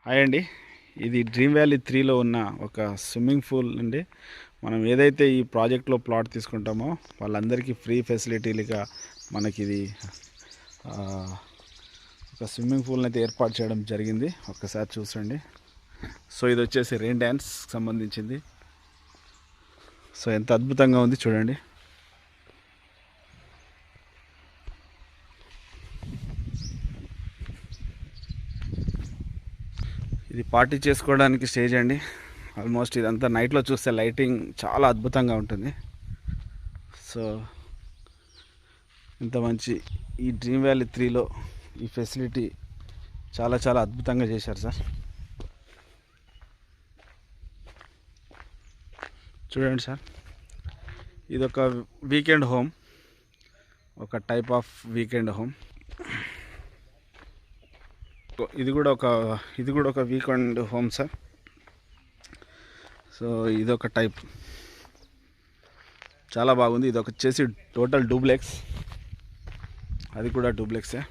Hi అండి. ఇది dream valley 3లో ఉన్న ఒక స్విమ్మింగ్ పూల్ అండి. మనం ఏదైతే ఈ ప్రాజెక్ట్లో ప్లాట్ తీసుకుంటామో వాళ్ళందరికీ ఫ్రీ ఫెసిలిటీలుగా మనకి ఇది ఒక స్విమ్మింగ్ పూల్ని అయితే ఏర్పాటు చేయడం జరిగింది. ఒక్కసారి చూసండి. సో ఇది వచ్చేసి రెయిన్ డ్యాన్స్ సంబంధించింది. సో ఎంత అద్భుతంగా ఉంది చూడండి. ఇది పార్టీ చేసుకోవడానికి స్టేజ్ అండి. ఆల్మోస్ట్ ఇదంతా నైట్లో చూస్తే లైటింగ్ చాలా అద్భుతంగా ఉంటుంది. సో ఇంత మంచి ఈ డ్రీమ్ వ్యాలీ 3లో ఈ ఫెసిలిటీ చాలా చాలా అద్భుతంగా చేశారు సార్. చూడండి సార్, ఇది ఒక వీకెండ్ హోమ్, ఒక టైప్ ఆఫ్ వీకెండ్ హోమ్. ఇది కూడా ఒక వీకెండ్ హోమ్ సార్. సో ఇదొక టైప్ చాలా బాగుంది. ఇది ఒక వచ్చేసి టోటల్ డూప్లెక్స్, అది కూడా డూప్లెక్సే.